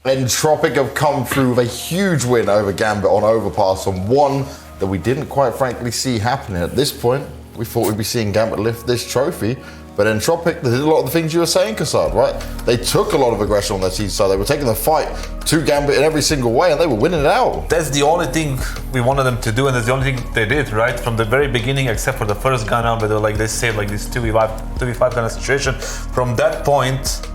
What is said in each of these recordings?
Entropiq have come through with a huge win over Gambit on Overpass, and one that we didn't quite frankly see happening. At this point, we thought we'd be seeing Gambit lift this trophy, but Entropiq, they did a lot of the things you were saying, Kassad, right? They took a lot of aggression on their team side. They were taking the fight to Gambit in every single way, and they were winning it out. That's the only thing we wanted them to do, and that's the only thing they did, right? From the very beginning, except for the first gun round, where they saved like this 2v5 kind of situation. From that point,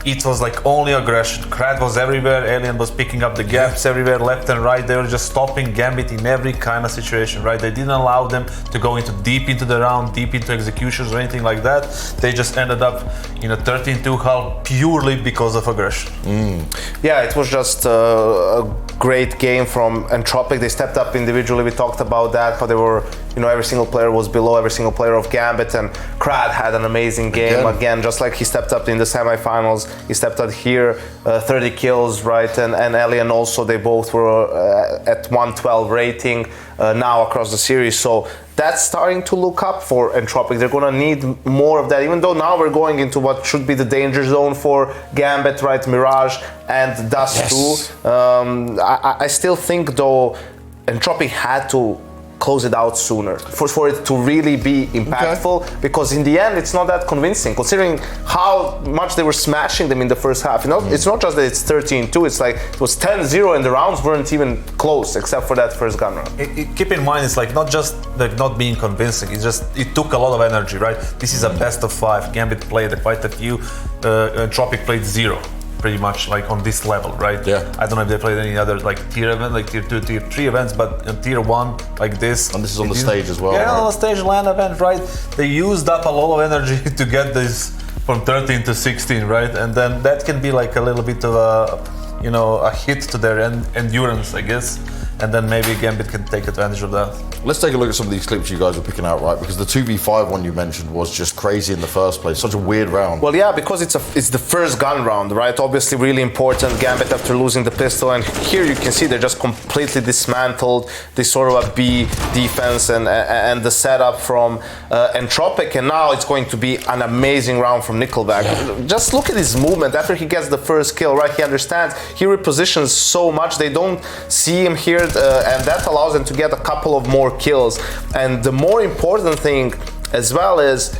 it was like only aggression. Krad was everywhere, Alien was picking up the gaps everywhere, left and right. They were just stopping Gambit in every kind of situation, right? They didn't allow them to go deep into the round, deep into executions or anything like that. They just ended up in a 13-2 hull purely because of aggression. Yeah, it was just a great game from Entropiq. They stepped up individually, we talked about that, but they were, every single player was below every single player of Gambit, and Krad had an amazing game again, just like he stepped up in the semifinals. He stepped up here, 30 kills, right? And Alien also, they both were at 112 rating now across the series. So that's starting to look up for Entropiq. They're gonna need more of that, even though now we're going into what should be the danger zone for Gambit, right? Mirage and Dust too. I still think though, Entropiq had to close it out sooner for it to really be impactful, because in the end it's not that convincing considering how much they were smashing them in the first half. It's not just that it's 13-2, it's like it was 10-0 and the rounds weren't even close except for that first gun round. Keep in mind, it's like not just like not being convincing, it took a lot of energy, right? This is a best of 5. Gambit played quite a few, Entropiq played 0. Pretty much like on this level, right? Yeah. I don't know if they played any other like tier event, like tier 2, tier 3 events, but in tier 1 like this. And this is on the stage as well. Yeah, right? on the stage LAN event, right? They used up a lot of energy to get this from 13 to 16, right? And then that can be like a little bit of a hit to their endurance, I guess. And then maybe Gambit can take advantage of that. Let's take a look at some of these clips you guys were picking out, right? Because the 2v5 one you mentioned was just crazy in the first place. Such a weird round. Well, yeah, because it's the first gun round, right? Obviously really important. Gambit after losing the pistol, and here you can see they're just completely dismantled this sort of a B defense and the setup from Entropiq, and now it's going to be an amazing round from Nickelback. Just look at his movement after he gets the first kill, right? He understands, he repositions so much, they don't see him here, and that allows them to get a couple of more kills. And the more important thing as well is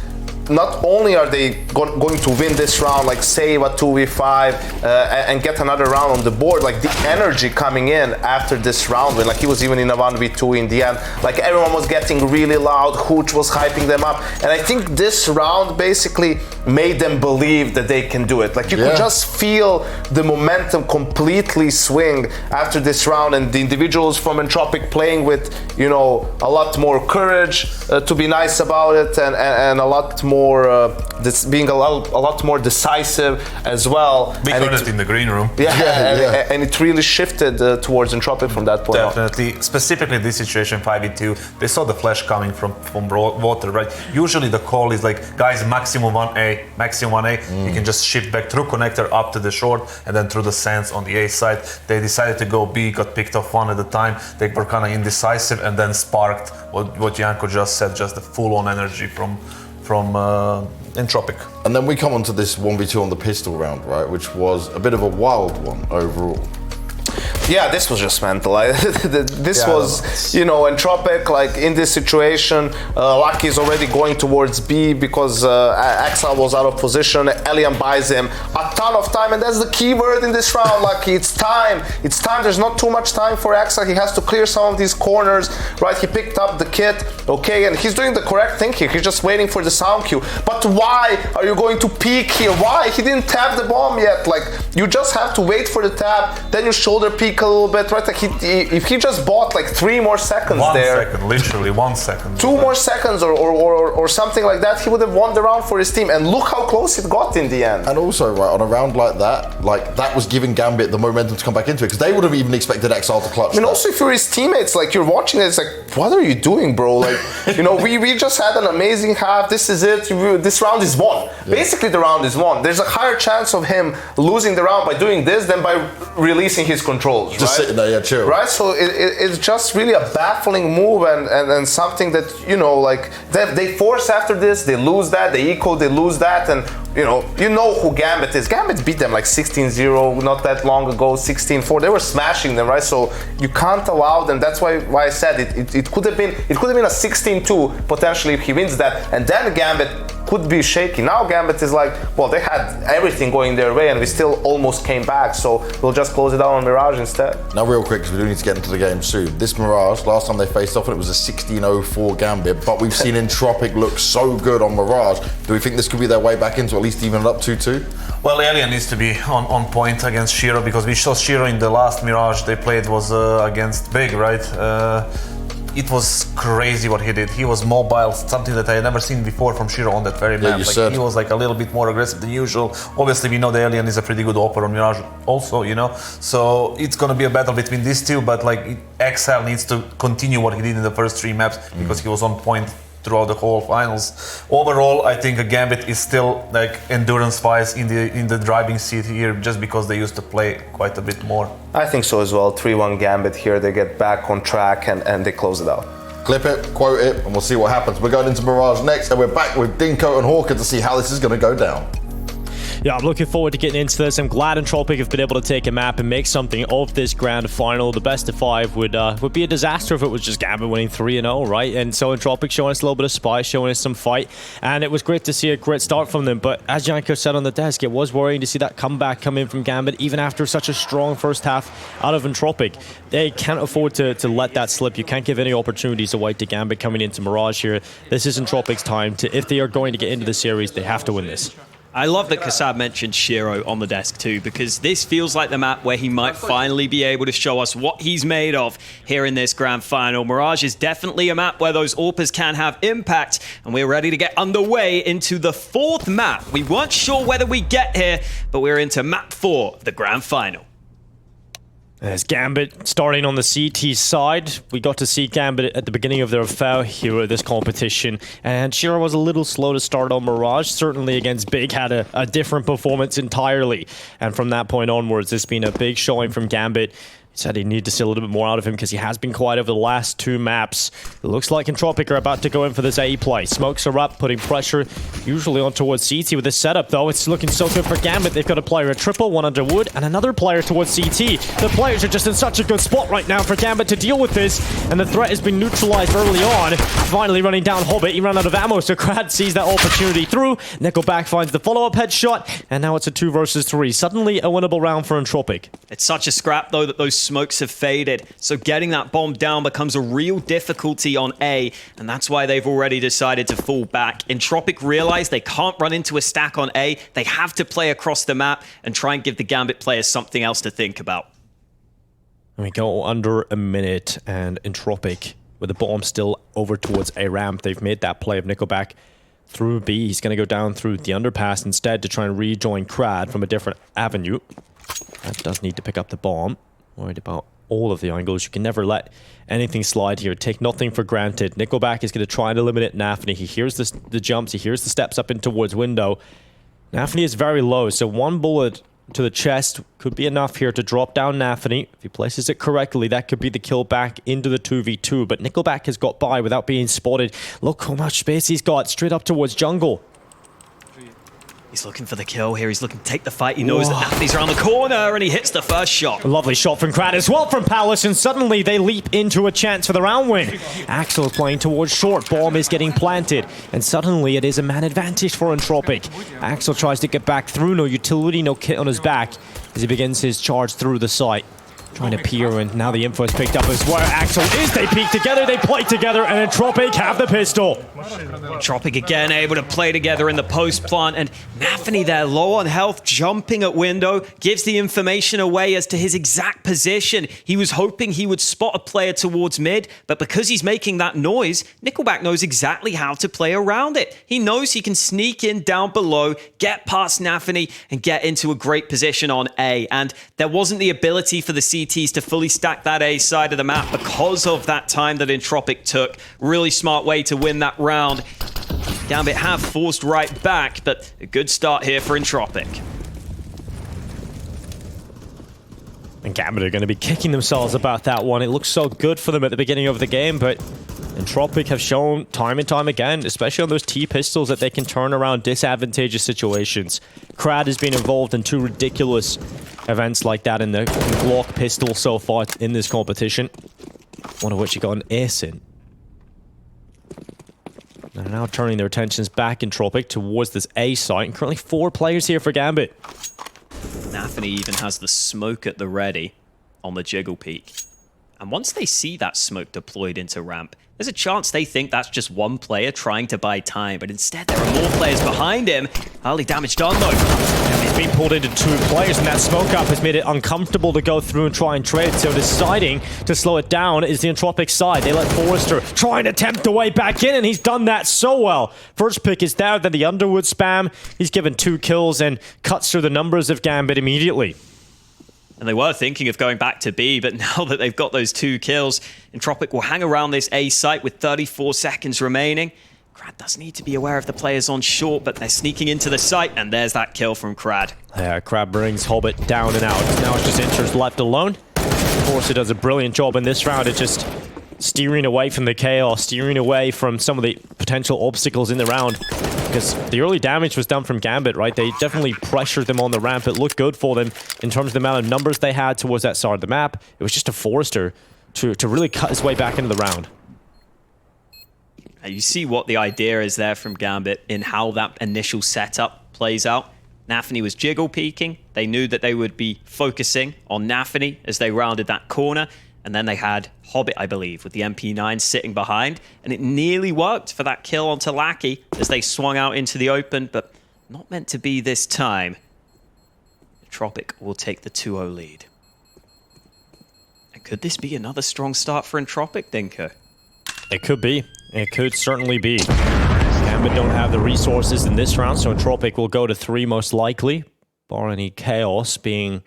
not only are they going to win this round, like save a 2v5 and get another round on the board, like the energy coming in after this round win, like he was even in a 1v2 in the end, like everyone was getting really loud, Hooch was hyping them up, and I think this round basically made them believe that they can do it. Like you could just feel the momentum completely swing after this round, and the individuals from Entropiq playing with, a lot more courage to be nice about it, and a lot more being a lot more decisive as well. Big credit in the green room. And it really shifted towards Entropiq from that point Definitely. On. Specifically this situation, 5v2, they saw the flash coming from water, right? Usually the call is like, guys, maximum 1A. You can just shift back through connector up to the short and then through the sands on the A side. They decided to go B, got picked off one at a time. They were kind of indecisive and then sparked what Janko just said, just the full-on energy from Entropiq. And then we come on to this 1v2 on the pistol round, right, which was a bit of a wild one overall. Yeah, this was just mental. This was, Entropiq, like in this situation, Lucky is already going towards B because Axel was out of position. Elian buys him a ton of time, and that's the key word in this round, Lucky. It's time. It's time. There's not too much time for Axel. He has to clear some of these corners, right? He picked up the kit, okay, and he's doing the correct thing here. He's just waiting for the sound cue. But why are you going to peek here? Why? He didn't tap the bomb yet. Like, you just have to wait for the tap, then you shoulder peek a little bit, right? Like if he just bought like 3 more seconds there. 1 second, literally 1 second. 2 more seconds or something like that, he would have won the round for his team. And look how close it got in the end. And also, right, on a round like that was giving Gambit the momentum to come back into it, because they would have even expected XR to clutch. I mean, also if you're his teammates, like you're watching it, it's like, what are you doing, bro? Like, we just had an amazing half. This is it. This round is won. Basically, the round is won. There's a higher chance of him losing the round by doing this than by releasing his controls. Just sitting there, chill. Right, so it's just really a baffling move and something that, like they force after this, they lose that, they eco, they lose that, and you know who Gambit is. Gambit beat them like 16-0 not that long ago, 16-4. They were smashing them, right? So you can't allow them. That's why I said it could have been a 16-2 potentially if he wins that, and then Gambit could be shaky. Now Gambit is like, well, they had everything going their way and we still almost came back, so we'll just close it out on Mirage instead. Now real quick, because we do need to get into the game soon. This Mirage, last time they faced off, and it was a 16-04 Gambit, but we've seen Entropiq look so good on Mirage. Do we think this could be their way back into at least even it up 2-2? Well, Alien needs to be on point against Shiro, because we saw Shiro in the last Mirage they played was against Big, right? It was crazy what he did. He was mobile, something that I had never seen before from Shiro on that very map. He was like a little bit more aggressive than usual. Obviously, we know the Alien is a pretty good operator on Mirage also, So it's gonna be a battle between these two, but like XL needs to continue what he did in the first 3 maps because he was on point throughout the whole finals. Overall, I think a Gambit is still like endurance-wise in the driving seat here, just because they used to play quite a bit more. I think so as well. 3-1 Gambit here. They get back on track and they close it out. Clip it, quote it, and we'll see what happens. We're going into Mirage next, and we're back with Dinko and Hawker to see how this is going to go down. Yeah, I'm looking forward to getting into this. I'm glad Entropiq have been able to take a map and make something of this grand final. The best of 5 would be a disaster if it was just Gambit winning 3-0, right? And so Entropiq showing us a little bit of spice, showing us some fight, and it was great to see a great start from them. But as Janko said on the desk, it was worrying to see that comeback come in from Gambit, even after such a strong first half out of Entropiq. They can't afford to let that slip. You can't give any opportunities away to Gambit coming into Mirage here. This is Entropiq's time to, if they are going to get into the series, they have to win this. I love that Kassab mentioned Shiro on the desk too, because this feels like the map where he might finally be able to show us what he's made of here in this grand final. Mirage is definitely a map where those AWPers can have impact, and we're ready to get underway into the 4th map. We weren't sure whether we get here, but we're into map 4 of the grand final. As Gambit starting on the CT side, we got to see Gambit at the beginning of their affair here at this competition, and Shiro was a little slow to start on Mirage. Certainly against Big had a different performance entirely, and from that point onwards, it's been a big showing from Gambit. He said he needed to see a little bit more out of him because he has been quiet over the last 2 maps. It looks like Entropiq are about to go in for this A play. Smokes are up, putting pressure usually on towards CT with this setup, though. It's looking so good for Gambit. They've got a player at triple, one under wood, and another player towards CT. The players are just in such a good spot right now for Gambit to deal with this, and the threat has been neutralized early on. Finally running down Hobbit. He ran out of ammo, so Krad sees that opportunity through. Nickelback finds the follow-up headshot, and now it's a 2 versus 3. Suddenly a winnable round for Entropiq. It's such a scrap, though, that those smokes have faded, so getting that bomb down becomes a real difficulty on A, and that's why they've already decided to fall back. Entropiq realize they can't run into a stack on A. They have to play across the map and try and give the Gambit players something else to think about. We go under a minute, and Entropiq, with the bomb still over towards A ramp, they've made that play of Nickelback through B. He's going to go down through the underpass instead to try and rejoin Krad from a different avenue. That does need to pick up the bomb. Worried about all of the angles. You can never let anything slide here. Take nothing for granted. Nickelback is going to try and eliminate Nafny. He hears the jumps. He hears the steps up in towards window. Nafny is very low, so 1 bullet to the chest could be enough here to drop down Nafny. If he places it correctly, that could be the kill back into the 2v2, but Nickelback has got by without being spotted. Look how much space he's got straight up towards jungle. He's looking for the kill here. He's looking to take the fight. He knows that Nafny's around the corner, and he hits the first shot. A lovely shot from Krad as well from Palace, and suddenly they leap into a chance for the round win. Axel playing towards short. Bomb is getting planted, and suddenly it is a man advantage for Entropiq. Axel tries to get back through. No utility, no kit on his back as he begins his charge through the site. Trying to peer, and now the info is picked up as where Axel is. They peek together, they play together, and Entropiq have the pistol. Entropiq again able to play together in the post plant, and Nafny there low on health, jumping at window, gives the information away as to his exact position. He was hoping he would spot a player towards mid, but because he's making that noise, Nickelback knows exactly how to play around it. He knows he can sneak in down below, get past Nafny, and get into a great position on A. And there wasn't the ability for the CTs to fully stack that A side of the map because of that time that Entropiq took. Really smart way to win that round. Gambit have forced right back, but a good start here for Entropiq. And Gambit are going to be kicking themselves about that one. It looked so good for them at the beginning of the game, but Entropiq have shown time and time again, especially on those T-pistols, that they can turn around disadvantageous situations. Krad has been involved in 2 ridiculous events like that in the Glock pistol so far in this competition. One of which he got an ace in. They're now turning their attentions back, Entropiq, towards this A site. And currently 4 players here for Gambit. Nafany even has the smoke at the ready on the jiggle peak. And once they see that smoke deployed into ramp, there's a chance they think that's just one player trying to buy time, but instead there are more players behind him. Early damage done though. And he's been pulled into 2 players, and that smoke up has made it uncomfortable to go through and try and trade. So deciding to slow it down is the Entropiq side. They let Forrester try and attempt a way back in, and he's done that so well. First pick is there, then the Underwood spam. He's given 2 kills and cuts through the numbers of Gambit immediately. And they were thinking of going back to B, but now that they've got those 2 kills, Entropiq will hang around this A site with 34 seconds remaining. Krad does need to be aware of the players on short, but they're sneaking into the site, and there's that kill from Krad. Yeah, Krad brings Hobbit down and out. Now it's just Inters left alone. Forster does a brilliant job in this round at just steering away from the chaos, steering away from some of the potential obstacles in the round. Because the early damage was done from Gambit, right? They definitely pressured them on the ramp. It looked good for them in terms of the amount of numbers they had towards that side of the map. It was just a Forrester to really cut his way back into the round. You see what the idea is there from Gambit in how that initial setup plays out. Nafany was jiggle peeking. They knew that they would be focusing on Nafany as they rounded that corner. And then they had Hobbit, I believe, with the MP9 sitting behind. And it nearly worked for that kill onto Lackey as they swung out into the open, but not meant to be this time. Entropiq will take the 2-0 lead. And could this be another strong start for Entropiq, Dinko? It could be. It could certainly be. Gambit don't have the resources in this round, so Entropiq will go to 3 most likely, bar any chaos being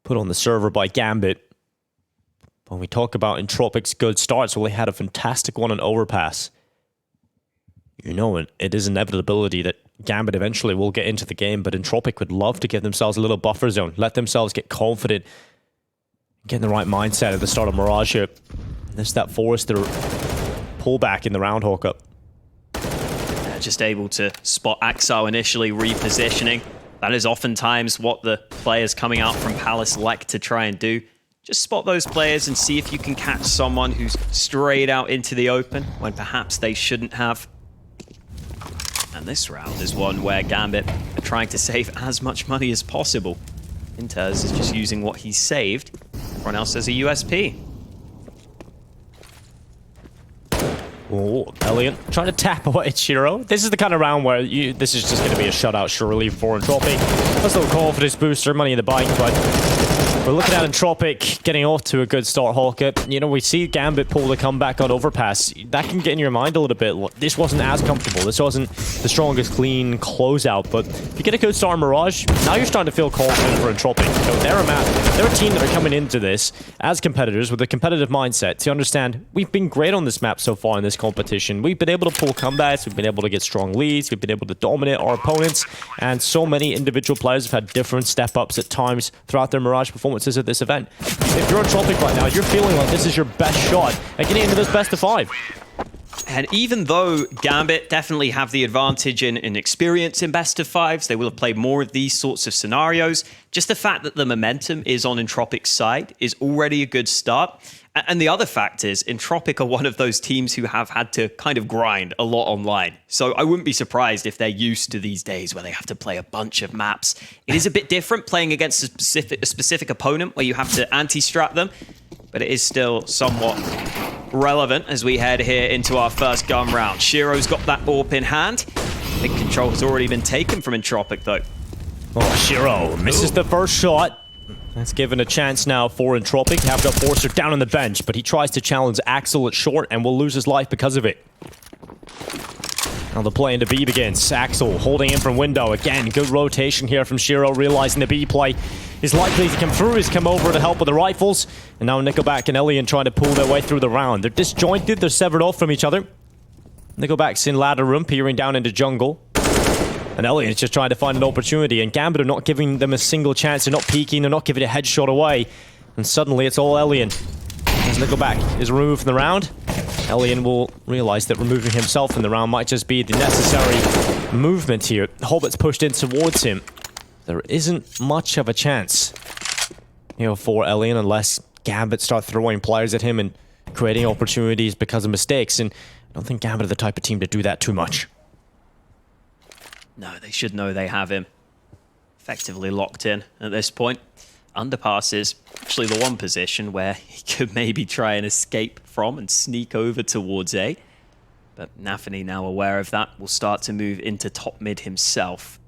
put on the server by Gambit. When we talk about Entropiq's good starts, well, they had a fantastic one on Overpass. You know it is an inevitability that Gambit eventually will get into the game, but Entropiq would love to give themselves a little buffer zone, let themselves get confident, get in the right mindset at the start of Mirage here. There's that Forrester pullback in the round hookup. Just able to spot Axel initially repositioning. That is oftentimes what the players coming out from Palace like to try and do. Just spot those players and see if you can catch someone who's strayed out into the open when perhaps they shouldn't have. And this round is one where Gambit are trying to save as much money as possible. Inters is just using what he's saved. Everyone else has a USP. Oh, Elliot trying to tap away Shiro. This is the kind of round where this is just going to be a shutout, surely, for Entropiq. That's a little confidence booster, money in the bank, but we're looking at Entropiq getting off to a good start, Hawkett. You know, we see Gambit pull the comeback on Overpass. That can get in your mind a little bit. This wasn't as comfortable. This wasn't the strongest clean closeout, but if you get a good start in Mirage, now you're starting to feel confident for Entropiq. You know, they're a team that are coming into this as competitors with a competitive mindset to understand we've been great on this map so far in this competition. We've been able to pull comebacks, we've been able to get strong leads, we've been able to dominate our opponents, and so many individual players have had different step-ups at times throughout their Mirage performances at this event. If you're Entropiq right now, you're feeling like this is your best shot at getting into this best of 5. And even though Gambit definitely have the advantage in experience in best of 5s, they will have played more of these sorts of scenarios, just the fact that the momentum is on Entropiq's side is already a good start. And the other fact is, Entropiq are one of those teams who have had to kind of grind a lot online. So I wouldn't be surprised if they're used to these days where they have to play a bunch of maps. It is a bit different playing against a specific opponent where you have to anti-strat them, but it is still somewhat relevant as we head here into our first gun round. Shiro's got that AWP in hand. Big control has already been taken from Entropiq though. Oh, Shiro misses the first shot. That's given a chance now for Entropiq. Have got Forster down on the bench, but he tries to challenge Axel at short and will lose his life because of it. Now the play into B begins. Axel holding in from window. Again, good rotation here from Shiro, realizing the B play is likely to come through. He's come over to help with the rifles. And now Nickelback and Elian trying to pull their way through the round. They're disjointed, they're severed off from each other. Nickelback's in ladder room, peering down into jungle. And Elian's just trying to find an opportunity, and Gambit are not giving them a single chance. They're not peeking, they're not giving a headshot away. And suddenly it's all Elian. As Nickelback is removed from the round. Elian will realize that removing himself in the round might just be the necessary movement here. Hobbit's pushed in towards him. There isn't much of a chance, for Elian unless Gambit start throwing players at him and creating opportunities because of mistakes. And I don't think Gambit are the type of team to do that too much. No, they should know they have him effectively locked in at this point. Underpass is actually the one position where he could maybe try and escape from and sneak over towards A. But Nafany, now aware of that, will start to move into top mid himself.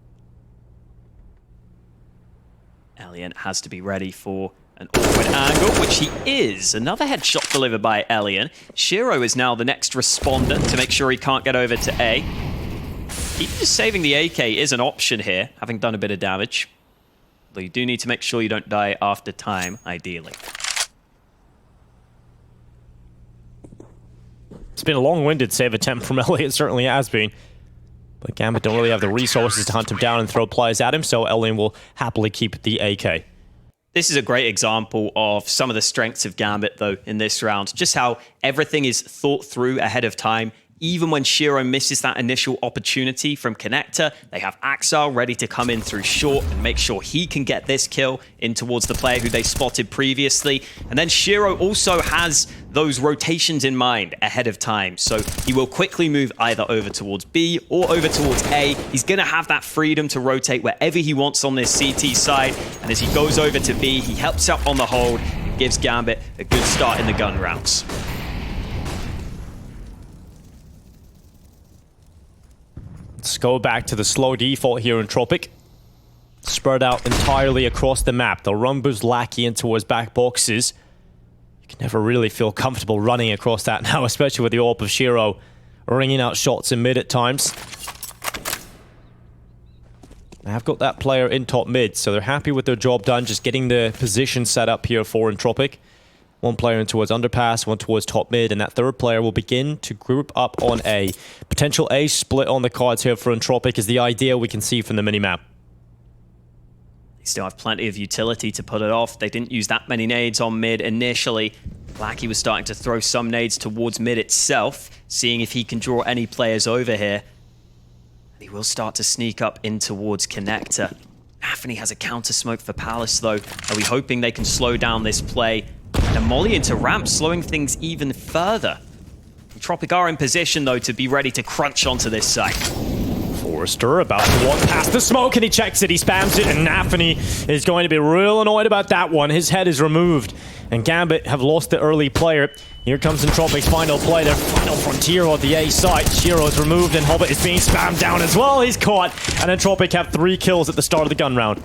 Elian has to be ready for an awkward angle, which he is. Another headshot delivered by Elian. Shiro is now the next responder to make sure he can't get over to A. Even just saving the AK is an option here, having done a bit of damage. Though you do need to make sure you don't die after time, ideally. It's been a long-winded save attempt from Elliot, it certainly has been. But Gambit don't really have the resources to hunt him down and throw players at him, so Elian will happily keep the AK. This is a great example of some of the strengths of Gambit, though, in this round. Just how everything is thought through ahead of time. Even when Shiro misses that initial opportunity from Connector, they have Axel ready to come in through short and make sure he can get this kill in towards the player who they spotted previously. And then Shiro also has those rotations in mind ahead of time. So he will quickly move either over towards B or over towards A. He's going to have that freedom to rotate wherever he wants on this CT side. And as he goes over to B, he helps out on the hold and gives Gambit a good start in the gun rounds. Let's go back to the slow default here in Entropiq. Spread out entirely across the map. They'll run boost Lackey in towards back boxes. You can never really feel comfortable running across that now, especially with the AWP of Shiro ringing out shots in mid at times. They have got that player in top mid, so they're happy with their job done, just getting the position set up here for Entropiq. One player in towards underpass, one towards top mid, and that third player will begin to group up on A. Potential A split on the cards here for Entropiq is the idea we can see from the minimap. They still have plenty of utility to put it off. They didn't use that many nades on mid initially. Lackey was starting to throw some nades towards mid itself, seeing if he can draw any players over here. And he will start to sneak up in towards Connector. Nafany has a counter smoke for Palace though. Are we hoping they can slow down this play? And a molly into ramp, slowing things even further. Entropiq are in position though to be ready to crunch onto this site. Forrester about to walk past the smoke and he checks it, he spams it, and Nafany is going to be real annoyed about that one. His head is removed, and Gambit have lost the early player. Here comes Entropiq's final play, their final frontier on the A site. Shiro is removed and Hobbit is being spammed down as well. He's caught, and Entropiq have 3 kills at the start of the gun round.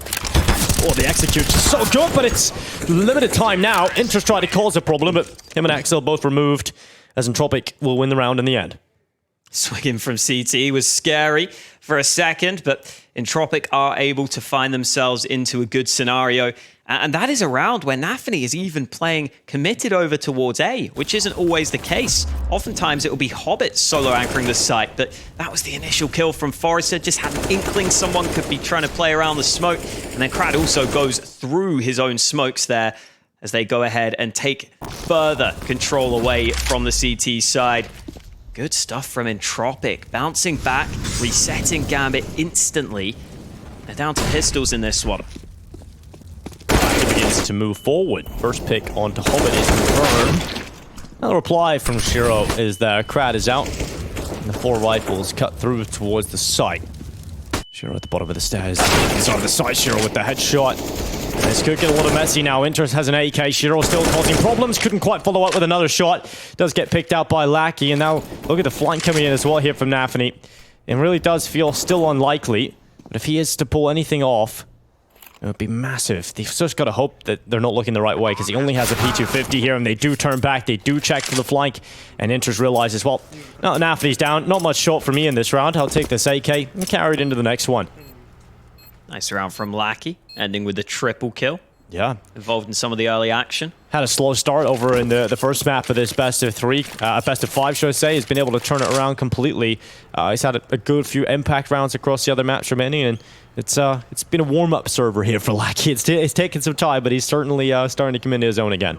Oh, the execution is so good, but it's limited time now. Interest tried to cause a problem, but him and Axel both removed, as Entropiq will win the round in the end. Swinging from CT was scary for a second, but Entropiq are able to find themselves into a good scenario. And that is a round where Nafany is even playing committed over towards A, which isn't always the case. Oftentimes it will be Hobbit solo anchoring the site, but that was the initial kill from Forrester. Just had an inkling someone could be trying to play around the smoke. And then Krad also goes through his own smokes there as they go ahead and take further control away from the CT side. Good stuff from Entropiq. Bouncing back, resetting Gambit instantly. They're down to pistols in this one. He begins to move forward. First pick onto Hobbit is confirmed. Another reply from Shiro is that Krad is out. And the 4 rifles cut through towards the site. Shiro at the bottom of the stairs. Inside the site, Shiro with the headshot. This could get a little messy now. Interest has an AK. Shiro still causing problems. Couldn't quite follow up with another shot. Does get picked out by Lackey. And now look at the flank coming in as well here from Nafany. It really does feel still unlikely. But if he is to pull anything off, it would be massive. They've just got to hope that they're not looking the right way, because he only has a P250 here, and they do turn back. They do check for the flank, and Interest realizes, well, no, Nafany's down. Not much shot for me in this round. I'll take this AK and carry it into the next one. Nice round from Lackey, ending with the triple kill. Yeah. Involved in some of the early action. Had a slow start over in the first map of this best of 3, best of 5, should I say. He's been able to turn it around completely. He's had a good few impact rounds across the other maps remaining, and it's been a warm-up server here for Lackey. It's taken some time, but he's certainly starting to come into his own again.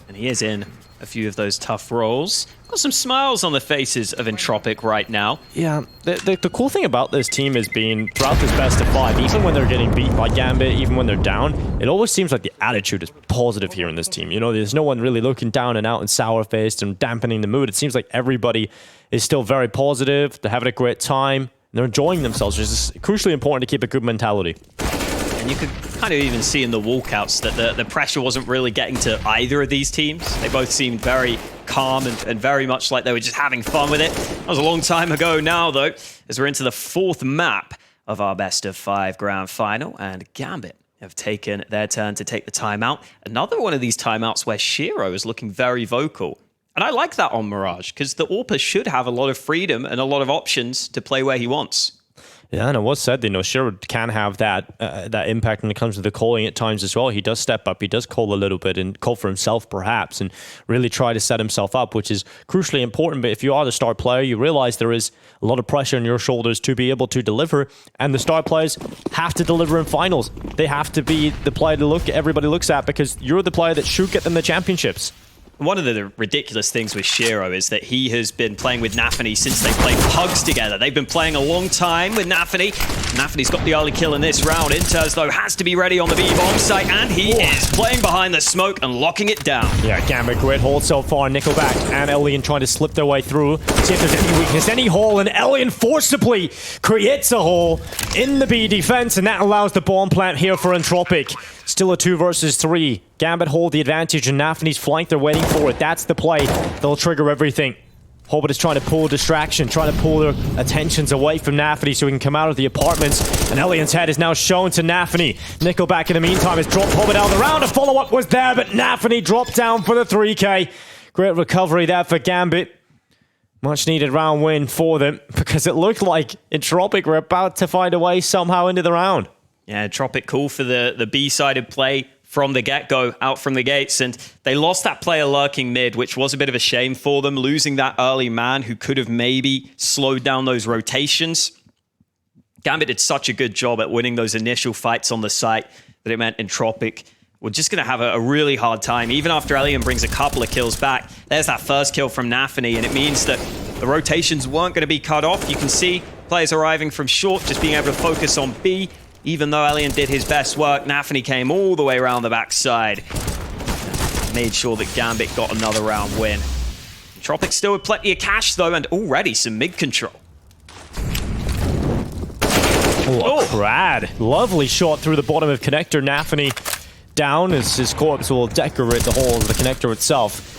And he is in a few of those tough rolls. Got some smiles on the faces of Entropiq right now. Yeah, the cool thing about this team is being throughout this best of 5, even when they're getting beat by Gambit, even when they're down, it always seems like the attitude is positive here in this team. You know, there's no one really looking down and out and sour-faced and dampening the mood. It seems like everybody is still very positive, they're having a great time, and they're enjoying themselves, which is crucially important to keep a good mentality. And you could kind of even see in the walkouts that the pressure wasn't really getting to either of these teams. They both seemed very calm and very much like they were just having fun with it. That was a long time ago now, though, as we're into the 4th map of our best of 5 grand final, and Gambit have taken their turn to take the timeout. Another one of these timeouts where Shiro is looking very vocal. And I like that on Mirage, because the AWPer should have a lot of freedom and a lot of options to play where he wants. Yeah, and it was said, you know, Shiro can have that impact when it comes to the calling at times as well. He does step up, he does call a little bit and call for himself perhaps and really try to set himself up, which is crucially important. But if you are the star player, you realize there is a lot of pressure on your shoulders to be able to deliver, and the star players have to deliver in finals. They have to be the player everybody looks at, because you're the player that should get them the championships. One of the ridiculous things with Shiro is that he has been playing with Nafany since they played Pugs together. They've been playing a long time with Nafany. Nafany's got the early kill in this round. Inters, though, has to be ready on the B-bomb site, and he is playing behind the smoke and locking it down. Yeah, Gambit, great hold so far. Nickelback and Elian trying to slip their way through. See if there's any weakness, any hole, and Elian forcibly creates a hole in the B defense, and that allows the bomb plant here for Entropiq. Still a 2 versus 3. Gambit hold the advantage, and Nafany's flanked. They're waiting for it. That's the play. They'll trigger everything. Hobbit is trying to pull distraction, trying to pull their attentions away from Nafany so he can come out of the apartments. And Elian's head is now shown to Nafany. Nickelback in the meantime has dropped Hobbit out of the round. A follow-up was there, but Nafany dropped down for the 3K. Great recovery there for Gambit. Much needed round win for them, because it looked like Entropiq were about to find a way somehow into the round. Yeah, Entropiq call for the B-sided play from the get-go, out from the gates, and they lost that player lurking mid, which was a bit of a shame for them, losing that early man who could have maybe slowed down those rotations. Gambit did such a good job at winning those initial fights on the site that it meant Entropiq were just going to have a really hard time. Even after Elian brings a couple of kills back, there's that first kill from Nafany, and it means that the rotations weren't going to be cut off. You can see players arriving from short, just being able to focus on B. Even though Elian did his best work, Nafany came all the way around the backside. Made sure that Gambit got another round win. Entropiq still with plenty of cash though, and already some mid control. Oh, Crad. Lovely shot through the bottom of connector. Nafany down as his corpse will decorate the hole of the connector itself.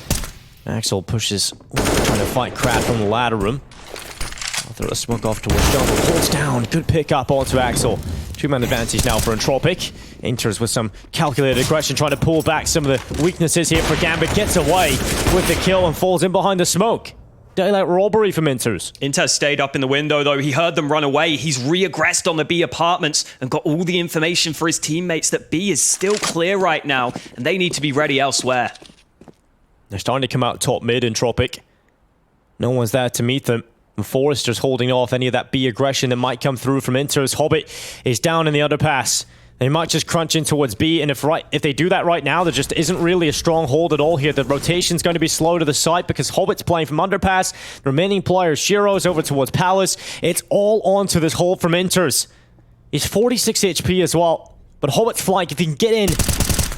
Axel pushes, trying to fight Crad from the ladder room. I'll throw a smoke off towards jungle. Holds down. Good pick up onto Axel. 2-man advantage now for Entropiq. Enters with some calculated aggression, trying to pull back some of the weaknesses here for Gambit. Gets away with the kill and falls in behind the smoke. Daylight robbery from Inters. Inters stayed up in the window though. He heard them run away. He's re-aggressed on the B apartments and got all the information for his teammates that B is still clear right now and they need to be ready elsewhere. They're starting to come out top mid, Entropiq. No one's there to meet them. And Forrester's holding off any of that B aggression that might come through from Inters. Hobbit is down in the underpass. They might just crunch in towards B, and if they do that right now, there just isn't really a strong hold at all here. The rotation's going to be slow to the site because Hobbit's playing from underpass. The remaining players, Shiro's over towards Palace. It's all onto this hold from Inters. He's 46 HP as well, but Hobbit's flank, if he can get in,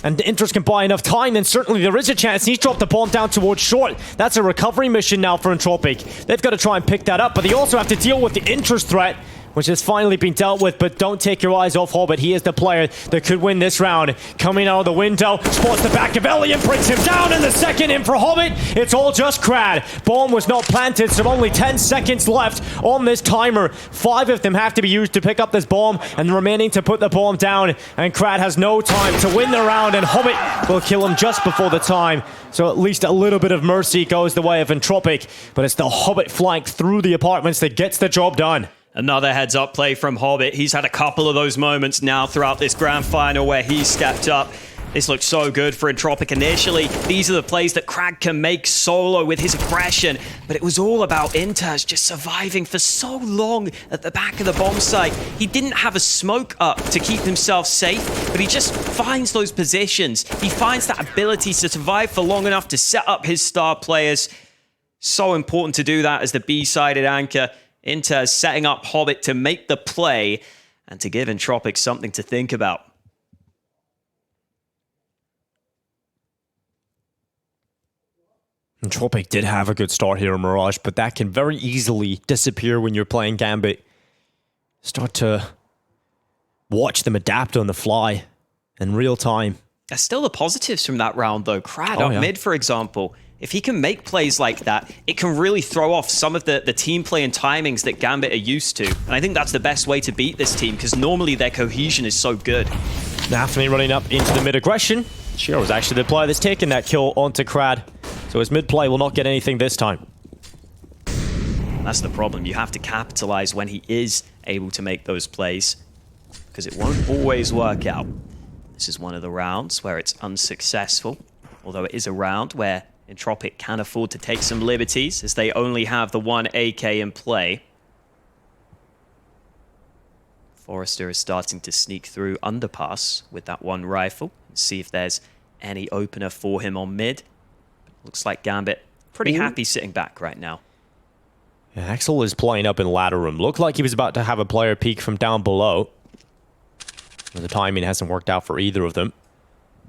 and the Inters can buy enough time, then certainly there is a chance. He's dropped the bomb down towards short. That's a recovery mission now for Entropiq. They've got to try and pick that up, but they also have to deal with the Inters threat, which has finally been dealt with, but don't take your eyes off Hobbit. He is the player that could win this round. Coming out of the window, spots the back of Elian, brings him down in the second in for Hobbit. It's all just Crad. Bomb was not planted, so only 10 seconds left on this timer. 5 of them have to be used to pick up this bomb, and the remaining to put the bomb down, and Crad has no time to win the round, and Hobbit will kill him just before the time. So at least a little bit of mercy goes the way of Entropiq, but it's the Hobbit flank through the apartments that gets the job done. Another heads-up play from Hobbit. He's had a couple of those moments now throughout this grand final where he stepped up This looks so good for Entropiq initially. These are the plays that Krag can make solo with his aggression. But it was all about Inters just surviving for so long at the back of the bomb site. He didn't have a smoke up to keep himself safe, but he just finds those positions. He finds that ability to survive for long enough to set up his star players. So important to do that as the B-sided anchor. Inters setting up Hobbit to make the play and to give Entropiq something to think about. Entropiq did have a good start here in Mirage, but that can very easily disappear when you're playing Gambit. Start to watch them adapt on the fly in real time. There's still the positives from that round though. Krad up mid, for example. If he can make plays like that, it can really throw off some of the team play and timings that Gambit are used to. And I think that's the best way to beat this team, because normally their cohesion is so good. Nafany running up into the mid aggression. Shiro was actually the player that's taking that kill onto Krad. So his mid play will not get anything this time. That's the problem. You have to capitalize when he is able to make those plays, because it won't always work out. This is one of the rounds where it's unsuccessful, although it is a round where Entropiq can afford to take some liberties, as they only have the one AK in play. Forrester is starting to sneak through underpass with that one rifle and see if there's any opener for him on mid. Looks like Gambit pretty happy sitting back right now. Yeah, Axel is playing up in ladder room. Looked like he was about to have a player peek from down below. The timing hasn't worked out for either of them.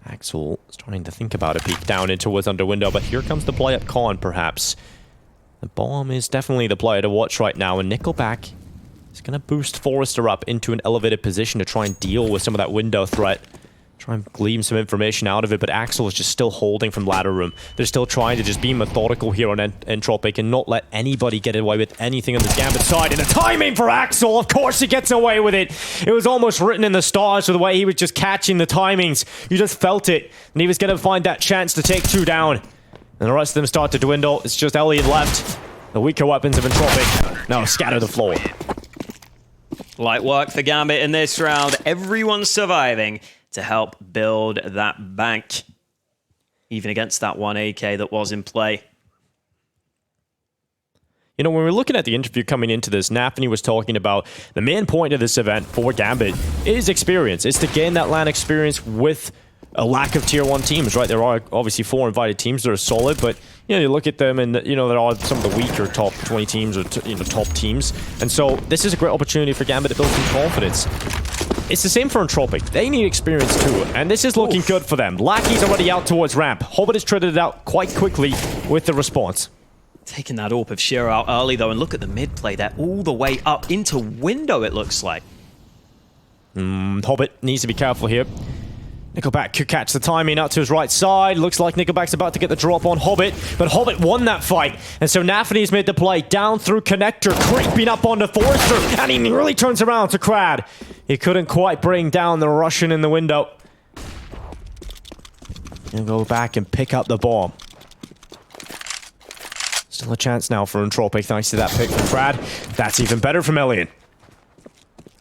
Axel starting to think about a peek down into what's under window, but here comes the play up con, perhaps. The bomb is definitely the player to watch right now, and Nickelback is going to boost Forrester up into an elevated position to try and deal with some of that window threat. Try and glean some information out of it, but Axel is just still holding from ladder room. They're still trying to just be methodical here on Entropiq and not let anybody get away with anything on the Gambit side. And the timing for Axel, of course he gets away with it. It was almost written in the stars with the way he was just catching the timings. You just felt it, and he was going to find that chance to take two down. And the rest of them start to dwindle. It's just Elliot left. The weaker weapons of Entropiq now scatter the floor. Light work for Gambit in this round. Everyone's surviving to help build that bank, even against that one AK that was in play. You know, when we were looking at the interview coming into this, Nafany was talking about the main point of this event for Gambit is experience. It's to gain that LAN experience with a lack of tier 1 teams, right? There are obviously 4 invited teams that are solid, but you know, you look at them and you know, there are some of the weaker top 20 teams or top teams. And so this is a great opportunity for Gambit to build some confidence. It's the same for Entropiq. They need experience too, and this is looking good for them. Lackey's already out towards ramp. Hobbit has traded it out quite quickly with the response. Taking that AWP of Shiro out early though, and look at the mid play there, all the way up into window it looks like. Hobbit needs to be careful here. Nickelback could catch the timing out to his right side. Looks like Nickelback's about to get the drop on Hobbit, but Hobbit won that fight. And so Nafany's made the play down through connector, creeping up onto Forrester, and he really turns around to Krad. He couldn't quite bring down the Russian in the window. And go back and pick up the bomb. Still a chance now for Entropiq thanks to that pick from Krad. That's even better from Elian.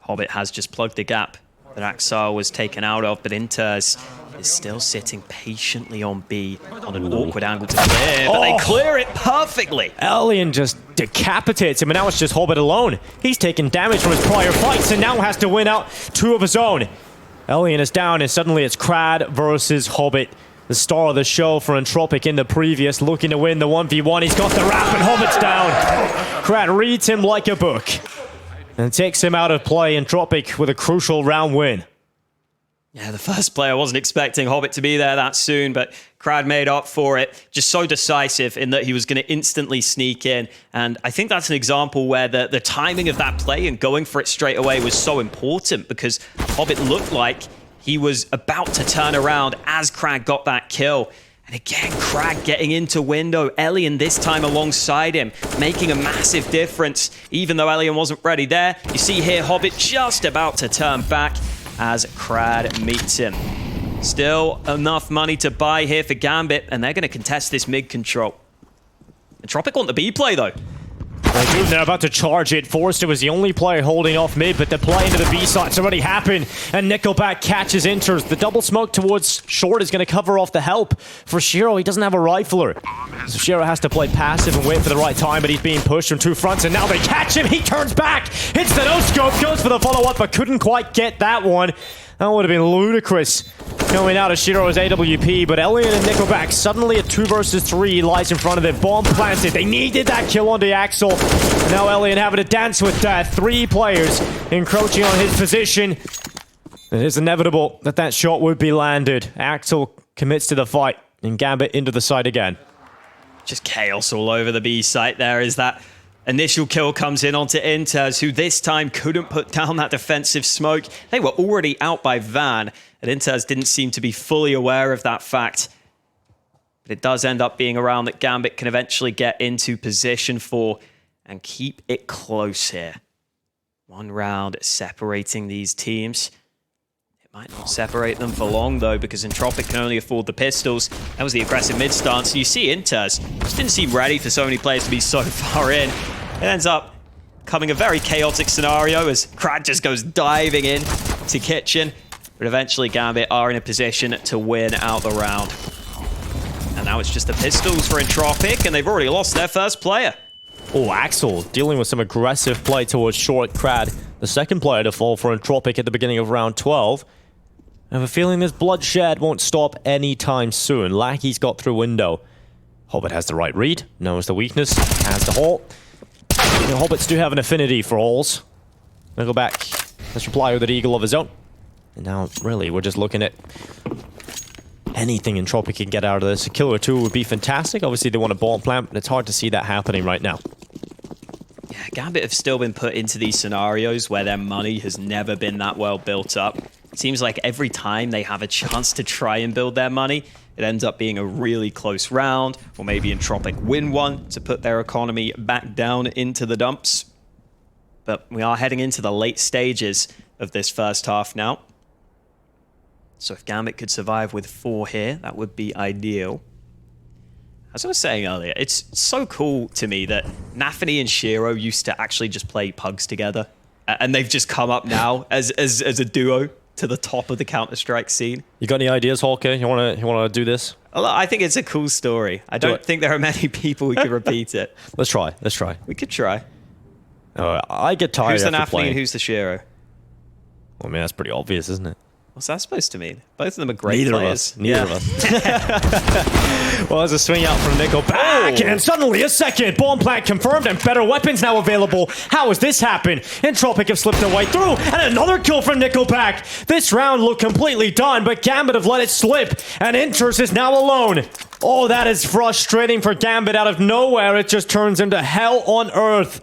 Hobbit has just plugged the gap that Axar was taken out of, but Inters is still sitting patiently on B on an awkward angle to clear, but they clear it perfectly. Elian just decapitates him, and now it's just Hobbit alone. He's taken damage from his prior fights and now has to win out 2 of his own. Elian is down, and suddenly it's Krad versus Hobbit. The star of the show for Entropiq in the previous, looking to win the 1v1. He's got the wrap, and Hobbit's down. Krad reads him like a book and takes him out of play. Entropiq with a crucial round win. Yeah, the first play, I wasn't expecting Hobbit to be there that soon, but Krad made up for it. Just so decisive in that he was going to instantly sneak in. And I think that's an example where the timing of that play and going for it straight away was so important, because Hobbit looked like he was about to turn around as Krad got that kill. And again, Krag getting into window. Elian this time alongside him, making a massive difference. Even though Elian wasn't ready there, you see here Hobbit just about to turn back as Krad meets him. Still enough money to buy here for Gambit, and they're going to contest this mid control. Entropiq want the B play though. They're about to charge it. Forrester was the only player holding off mid, but the play into the B site's already happened. And Nickelback catches Inters. The double smoke towards short is going to cover off the help. For Shiro, he doesn't have a rifler. So Shiro has to play passive and wait for the right time, but he's being pushed from two fronts, and now they catch him. He turns back, hits the no-scope, goes for the follow-up, but couldn't quite get that one. That would have been ludicrous coming out of Shiro's AWP, but Elian and Nickelback suddenly at 2 versus 3 lies in front of them. Bomb planted. They needed that kill onto Axel. And now Elian having to dance with death. 3 players encroaching on his position. It is inevitable that that shot would be landed. Axel commits to the fight, and Gambit into the side again. Just chaos all over the B site there as that initial kill comes in onto Inters, who this time couldn't put down that defensive smoke. They were already out by Van, and Inters didn't seem to be fully aware of that fact. But it does end up being a round that Gambit can eventually get into position for and keep it close here. 1 round separating these teams. It might not separate them for long, though, because Entropiq can only afford the pistols. That was the aggressive mid stance. You see Inters just didn't seem ready for so many players to be so far in. It ends up becoming a very chaotic scenario as Krad just goes diving in to Kitchen. But eventually Gambit are in a position to win out the round. And now it's just the pistols for Entropiq, and they've already lost their first player. Oh, Axel dealing with some aggressive play towards short. Krad, the second player to fall for Entropiq at the beginning of round 12. I have a feeling this bloodshed won't stop anytime soon. Lackey's got through window. Hobbit has the right read, knows the weakness, has the hole. The Hobbits do have an affinity for holes. I'll go back. Let's reply with an eagle of his own. And now, really, we're just looking at anything Entropiq can get out of this. A kill or 2 would be fantastic. Obviously, they want a bomb plant, but it's hard to see that happening right now. Yeah, Gambit have still been put into these scenarios where their money has never been that well built up. It seems like every time they have a chance to try and build their money, it ends up being a really close round, or maybe Entropiq win one to put their economy back down into the dumps. But we are heading into the late stages of this first half now. So if Gambit could survive with 4 here, that would be ideal. As I was saying earlier, it's so cool to me that Nafany and Shiro used to actually just play pugs together. And they've just come up now as a duo to the top of the Counter-Strike scene. You got any ideas, Holker? You wanna do this? I think it's a cool story. I don't think there are many people who could repeat it. Let's try. We could try. I get tired Who's the after Nafany playing. and who's the Shiro? Well, I mean, that's pretty obvious, isn't it? What's that supposed to mean? Both of them are great players. Neither of us. Well, there's a swing out from Nickelback, and suddenly a second bomb plant confirmed, and better weapons now available. How has this happened? Entropiq have slipped their way through, and another kill from Nickelback. This round looked completely done, but Gambit have let it slip, and Inters is now alone. Oh, that is frustrating for Gambit. Out of nowhere, it just turns into hell on earth.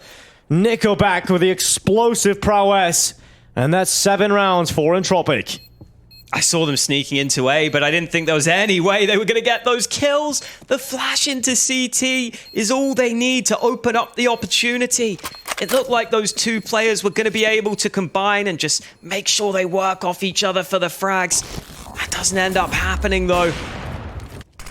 Nickelback with the explosive prowess, and that's 7 rounds for Entropiq. I saw them sneaking into A, but I didn't think there was any way they were going to get those kills. The flash into CT is all they need to open up the opportunity. It looked like those 2 players were going to be able to combine and just make sure they work off each other for the frags. That doesn't end up happening, though.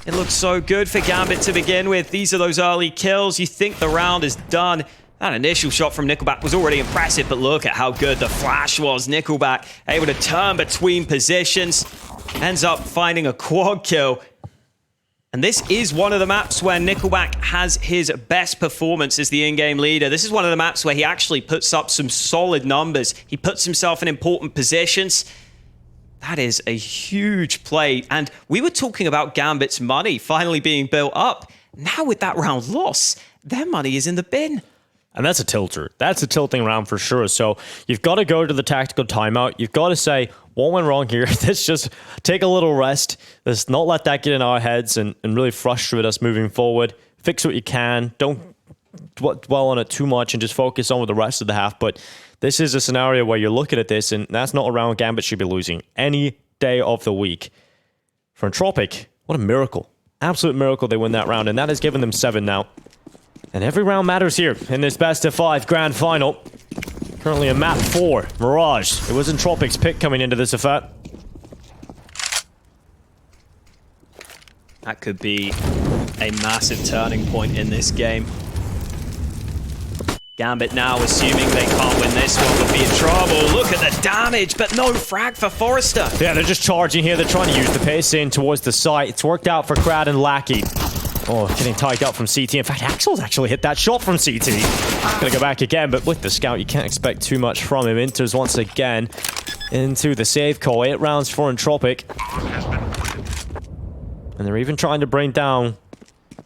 It looks so good for Gambit to begin with. These are those early kills. You think the round is done. That initial shot from Nickelback was already impressive, but look at how good the flash was. Nickelback able to turn between positions, ends up finding a quad kill. And this is one of the maps where Nickelback has his best performance as the in-game leader. This is one of the maps where he actually puts up some solid numbers. He puts himself in important positions. That is a huge play. And we were talking about Gambit's money finally being built up. Now with that round loss, their money is in the bin. And that's a tilter. That's a tilting round for sure. So you've got to go to the tactical timeout. You've got to say, what went wrong here? Let's just take a little rest. Let's not let that get in our heads and really frustrate us moving forward. Fix what you can. Don't dwell on it too much and just focus on with the rest of the half. But this is a scenario where you're looking at this, and that's not a round Gambit should be losing any day of the week. For Entropiq, what a miracle. Absolute miracle they win that round, and that has given them 7 now. And every round matters here in this best of 5 grand final. Currently in map 4, Mirage. It was Entropiq's pick coming into this affair. That could be a massive turning point in this game. Gambit now assuming they can't win this one would be in trouble. Look at the damage, but no frag for Forrester. Yeah, they're just charging here. They're trying to use the pace in towards the site. It's worked out for Crad and Lackey. Oh, getting tied up from CT. In fact, Axel's actually hit that shot from CT. Gonna go back again, but with the scout, you can't expect too much from him. Inters once again into the save call. 8 rounds for Entropiq. And they're even trying to bring down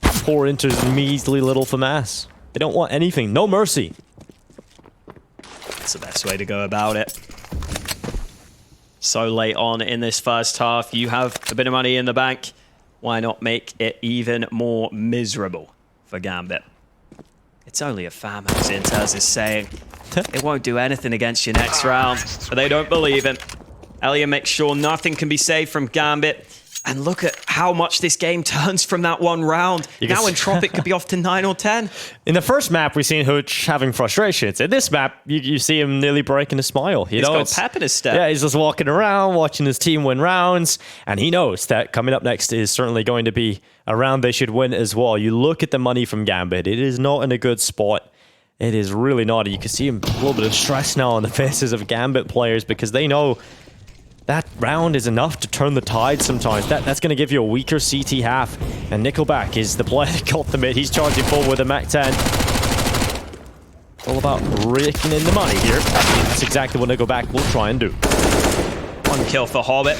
poor Inter's measly little FAMAS. They don't want anything. No mercy. That's the best way to go about it. So late on in this first half, you have a bit of money in the bank. Why not make it even more miserable for Gambit? It's only a FAM, as Inters is saying. It won't do anything against you next round, but they don't believe him. Elia makes sure nothing can be saved from Gambit. And look at how much this game turns from that one round. Now Entropiq could be off to 9 or 10. In the first map, we've seen Hooch having frustrations. In this map, you see him nearly breaking a smile. He's got pep in his step. Yeah, he's just walking around, watching his team win rounds. And he knows that coming up next is certainly going to be a round they should win as well. You look at the money from Gambit. It is not in a good spot. It is really not. You can see a little bit of stress now on the faces of Gambit players because they know that round is enough to turn the tide sometimes. That's going to give you a weaker CT half. And Nickelback is the player that got the mid. He's charging forward with a Mac-10. All about raking in the money here. That's exactly what Nickelback will try and do. 1 kill for Hobbit.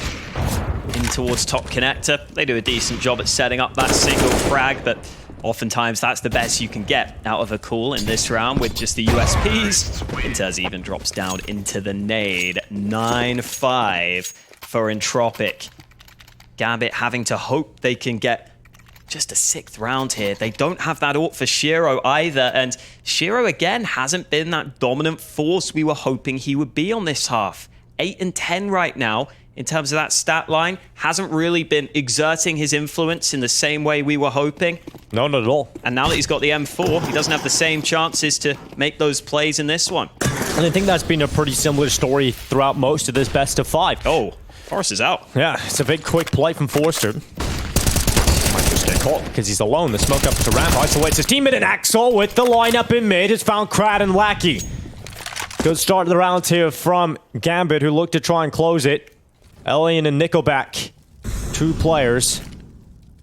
In towards top connector. They do a decent job at setting up that single frag, but oftentimes that's the best you can get out of a call in this round with just the USPs. Inters even drops down into the nade. 9-5 for Entropiq. Gambit having to hope they can get just a 6th round here. They don't have that ult for Shiro either, and Shiro again hasn't been that dominant force we were hoping he would be on this half. 8 and 10 right now. In terms of that stat line, hasn't really been exerting his influence in the same way we were hoping. No, not at all. And now that he's got the M4, he doesn't have the same chances to make those plays in this one. And I think that's been a pretty similar story throughout most of this best of 5. Oh, Forrester's out. Yeah, it's a big quick play from Forrester. Might just get caught because he's alone. The smoke up to ramp isolates his teammate, and Axel with the lineup in mid has found Crad and Lackey. Good start of the round here from Gambit, who looked to try and close it. Alien and Nickelback, 2 players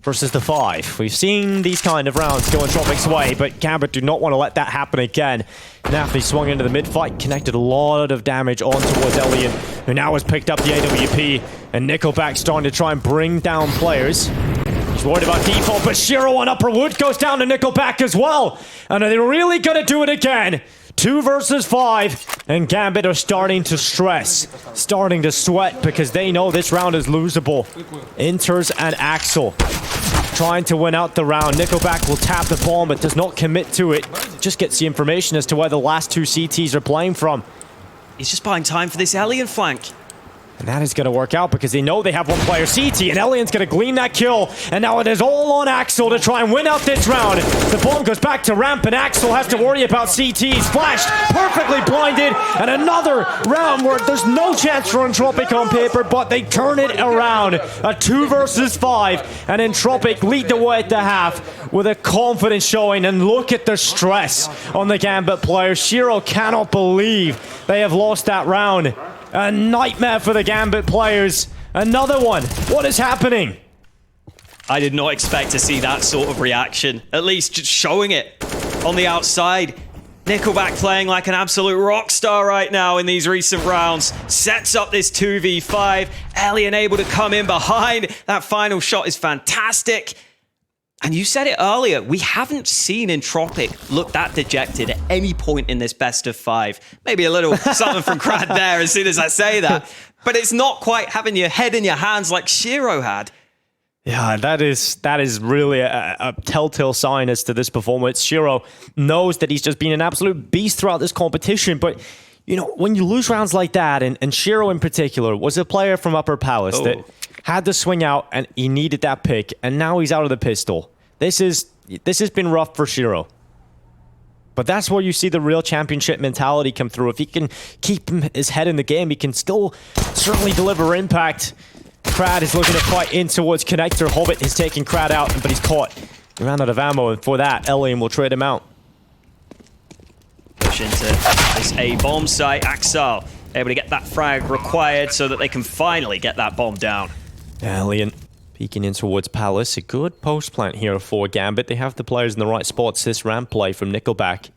versus the 5. We've seen these kind of rounds go Entropiq's way, but Gambit do not want to let that happen again. Nafny swung into the mid-fight, connected a lot of damage on towards Alien, who now has picked up the AWP, and Nickelback starting to try and bring down players. He's worried about default, but Shiro on upper wood goes down to Nickelback as well. And are they really going to do it again? 2 versus 5, and Gambit are starting to stress, starting to sweat because they know this round is losable. Inters and Axel trying to win out the round. Nickelback will tap the bomb but does not commit to it. Just gets the information as to where the last 2 CTs are playing from. He's just buying time for this alien flank. And that is going to work out because they know they have 1 player CT, and Elian's going to glean that kill. And now it is all on Axel to try and win out this round. The bomb goes back to ramp, and Axel has to worry about CTs. Flashed, perfectly blinded, and another round where there's no chance for Entropiq on paper, but they turn it around. A 2 versus 5, and Entropiq lead the way at the half with a confidence showing. And look at the stress on the Gambit players. Shiro cannot believe they have lost that round. A nightmare for the Gambit players. Another one. What is happening? I did not expect to see that sort of reaction. At least just showing it on the outside. Nickelback playing like an absolute rock star right now in these recent rounds. Sets up this 2v5. Alien able to come in behind. That final shot is fantastic. And you said it earlier, we haven't seen Entropiq look that dejected at any point in this best of 5. Maybe a little something from Crad there as soon as I say that. But it's not quite having your head in your hands like Shiro had. Yeah, that is really a telltale sign as to this performance. Shiro knows that he's just been an absolute beast throughout this competition, but you know, when you lose rounds like that, and Shiro in particular was a player from Upper Palace that had to swing out and he needed that pick, and now he's out of the pistol. This has been rough for Shiro. But that's where you see the real championship mentality come through. If he can keep his head in the game, he can still certainly deliver impact. Crad is looking to fight in towards connector. Hobbit is taking Crad out, but he's caught. He ran out of ammo, and for that, Elian will trade him out. push into this A bomb site. Axel able to get that frag required so that they can finally get that bomb down. Alien peeking in towards Palace. A good post plant here for Gambit. They have the players in the right spots. This ramp play from Nickelback.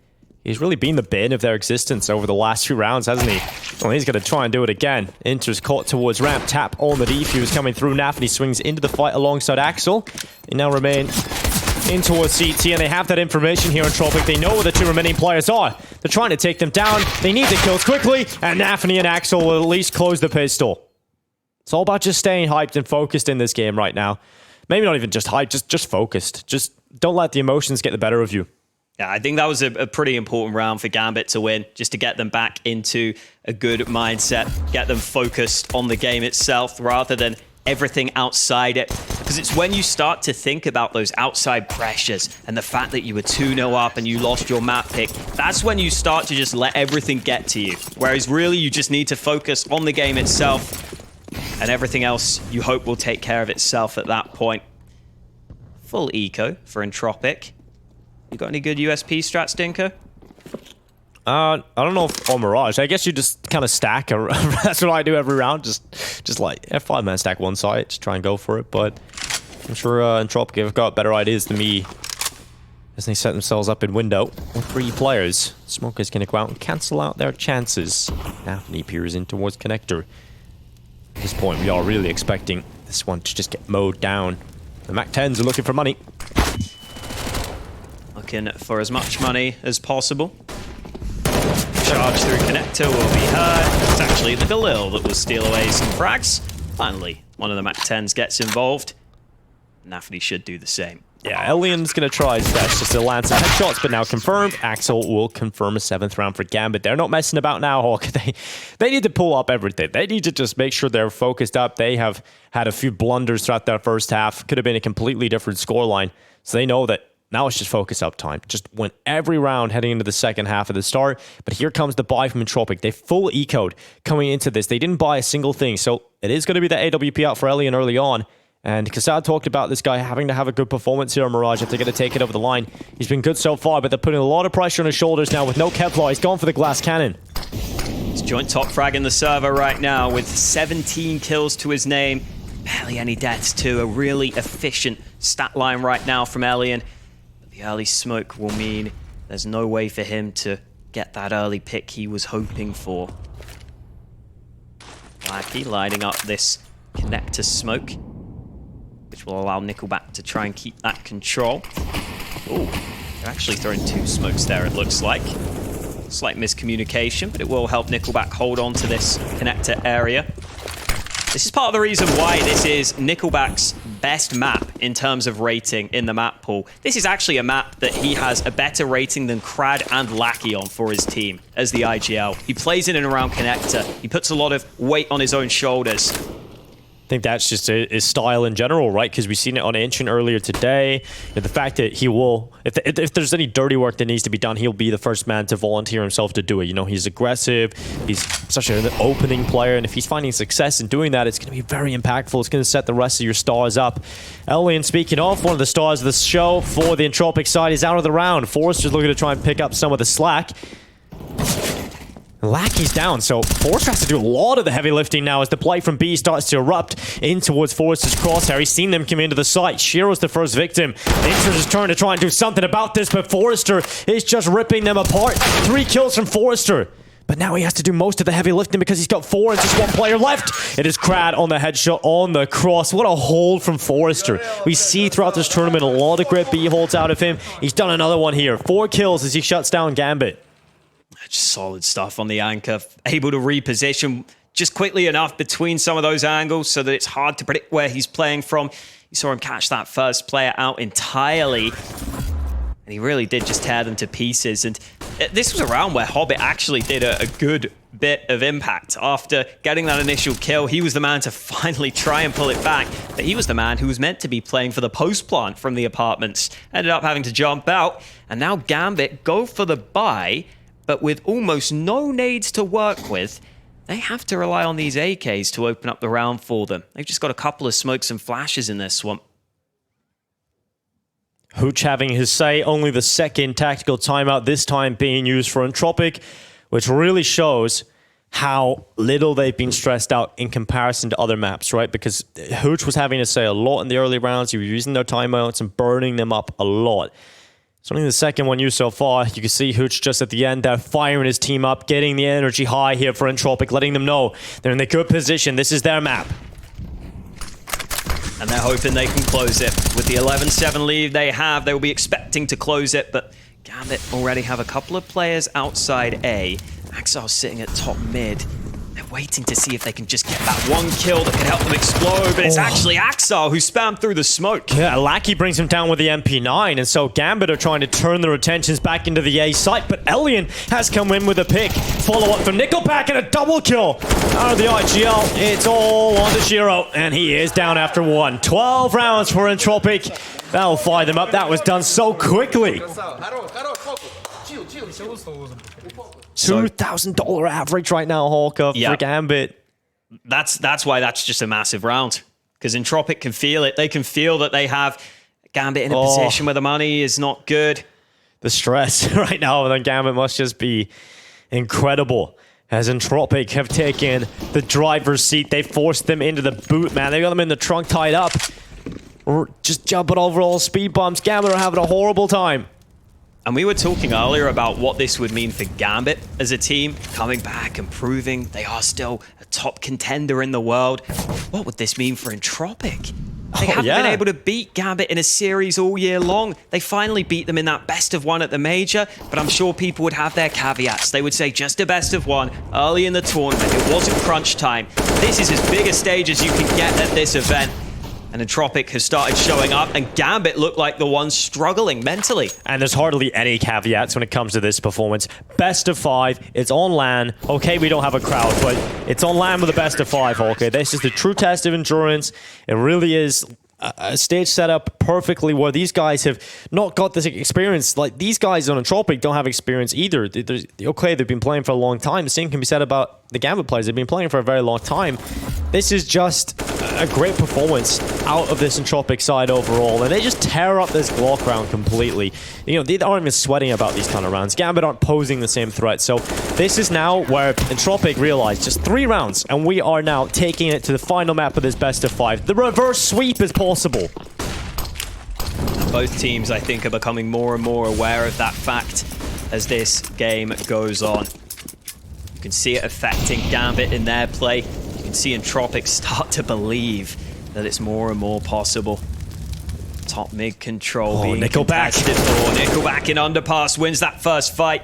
He's really been the bane of their existence over the last few rounds, hasn't he? Well, he's going to try and do it again. Inter's caught towards ramp. Tap on the defuse coming through. Nafany swings into the fight alongside Axel. They now remain in towards CT, and they have that information here in Entropiq. They know where the two remaining players are. They're trying to take them down. They need the kills quickly, and Nafany and Axel will at least close the pistol. It's all about just staying hyped and focused in this game right now. Maybe not even just hyped, just focused. Just don't let the emotions get the better of you. Yeah, I think that was a pretty important round for Gambit to win, just to get them back into a good mindset, get them focused on the game itself rather than everything outside it. Because it's when you start to think about those outside pressures and the fact that you were 2-0 up and you lost your map pick, that's when you start to just let everything get to you. Whereas really you just need to focus on the game itself, and everything else you hope will take care of itself at that point. Full eco for Entropiq. You got any good USP strats, Stinker? I don't know if on Mirage. I guess you just kind of stack. That's what I do every round. Just like F5 man stack one side. Just try and go for it. But I'm sure Entropiq have got better ideas than me as they set themselves up in window with 3 players. Smoker's going to go out and cancel out their chances. Nafany peers in towards connector. At this point, we are really expecting this one to just get mowed down. The MAC-10s are looking for money. Looking for as much money as possible. Charge through connector will be heard. It's actually the Galil that will steal away some frags. Finally, one of the MAC-10s gets involved. Nafany should do the same. Yeah, Alien's going to try his best just to land some headshots, but now confirmed. Axel will confirm a 7th round for Gambit. They're not messing about now, Hawk. They need to pull up everything. They need to just make sure they're focused up. They have had a few blunders throughout that first half. Could have been a completely different scoreline. So they know that now it's just focus up time. Just win every round heading into the second half of the start. But here comes the buy from Entropiq. They full ecoed coming into this. They didn't buy a single thing. So it is going to be the AWP out for Alien early on. And Kassad talked about this guy having to have a good performance here on Mirage if they're going to take it over the line. He's been good so far, but they're putting a lot of pressure on his shoulders now with no Kevlar. He's gone for the glass cannon. He's joint top frag in the server right now with 17 kills to his name. Barely any deaths too. A really efficient stat line right now from Alien. But the early smoke will mean there's no way for him to get that early pick he was hoping for. Blackie lining up this connector smoke, which will allow Nickelback to try and keep that control. Oh, they're actually throwing 2 smokes there, it looks like. Slight miscommunication, but it will help Nickelback hold on to this connector area. This is part of the reason why this is Nickelback's best map in terms of rating in the map pool. This is actually a map that he has a better rating than Crad and Lackey on for his team as the IGL. He plays in and around connector. He puts a lot of weight on his own shoulders. I think that's just his style in general, right? Because we've seen it on Ancient earlier today. And the fact that he will, if there's any dirty work that needs to be done, he'll be the first man to volunteer himself to do it. You know, he's aggressive. He's such an opening player. And if he's finding success in doing that, it's going to be very impactful. It's going to set the rest of your stars up. Alien, speaking of, one of the stars of the show for the Entropiq side is out of the round. Forrester's looking to try and pick up some of the slack. Lackey's down, so Forrester has to do a lot of the heavy lifting now as the play from B starts to erupt in towards Forrester's crosshair. He's seen them come into the site. Shiro's the first victim. Inter's is trying to do something about this, but Forrester is just ripping them apart. 3 kills from Forrester. But now he has to do most of the heavy lifting because he's got 4 and just 1 player left. It is Crad on the headshot on the cross. What a hold from Forrester. We see throughout this tournament a lot of great B holds out of him. He's done another one here. 4 kills as he shuts down Gambit. Just solid stuff on the anchor, able to reposition just quickly enough between some of those angles so that it's hard to predict where he's playing from. You saw him catch that first player out entirely, and he really did just tear them to pieces. And this was a round where Hobbit actually did a good bit of impact. After getting that initial kill, he was the man to finally try and pull it back, but he was the man who was meant to be playing for the post plant from the apartments. Ended up having to jump out, and now Gambit go for the buy. But with almost no nades to work with, they have to rely on these AKs to open up the round for them. They've just got a couple of smokes and flashes in this one. Hooch having his say, only the second tactical timeout, this time being used for Entropiq, which really shows how little they've been stressed out in comparison to other maps, right? Because Hooch was having to say a lot in the early rounds. He was using their timeouts and burning them up a lot. It's only the second one used so far. You can see Hooch just at the end there, firing his team up, getting the energy high here for Entropiq, letting them know they're in a good position. This is their map. And they're hoping they can close it. With the 11-7 lead they have, they will be expecting to close it, but Gambit already have a couple of players outside A. Axar's sitting at top mid. They're waiting to see if they can just get that one kill that can help them explode, but it's actually Axar who spammed through the smoke. Yeah, Lackey brings him down with the MP9, and so Gambit are trying to turn their attentions back into the A site, but Elian has come in with a pick. Follow-up from Nickelback and a double kill out of the IGL. It's all on to Shiro, and he is down after one. 12 rounds for Entropiq. That'll fire them up. That was done so quickly. $2,000 average right now, Hawker, for Gambit. That's why that's just a massive round. Because Entropiq can feel it. They can feel that they have Gambit in a position where the money is not good. The stress right now on Gambit must just be incredible. As Entropiq have taken the driver's seat, they forced them into the boot, man. They got them in the trunk tied up. Just jumping over all speed bumps. Gambit are having a horrible time. And we were talking earlier about what this would mean for Gambit as a team, coming back and proving they are still a top contender in the world. What would this mean for Entropiq? They haven't been able to beat Gambit in a series all year long. They finally beat them in that best of one at the major, but I'm sure people would have their caveats. They would say just a best of one early in the tournament. It wasn't crunch time. This is as big a stage as you can get at this event. And Entropiq has started showing up, and Gambit look like the ones struggling mentally. And there's hardly any caveats when it comes to this performance. Best of 5, it's on LAN. Okay, we don't have a crowd, but it's on LAN with a best of 5, okay? This is the true test of endurance. It really is a stage set up perfectly where these guys have not got this experience. Like, these guys on Entropiq don't have experience either. Okay, they've been playing for a long time. The same can be said about the Gambit players. They've been playing for a very long time. This is just a great performance out of this Entropiq side overall, and they just tear up this Glock round completely. You know, they aren't even sweating about these kind of rounds. Gambit aren't posing the same threat, so this is now where Entropiq realize just 3 rounds, and we are now taking it to the final map of this best of 5. The reverse sweep is possible. Both teams, I think, are becoming more and more aware of that fact as this game goes on. You can see it affecting Gambit in their play. You can see Entropiq start to believe that it's more and more possible. Top mid control being Nickelback. contested for. Nickelback in underpass wins that first fight.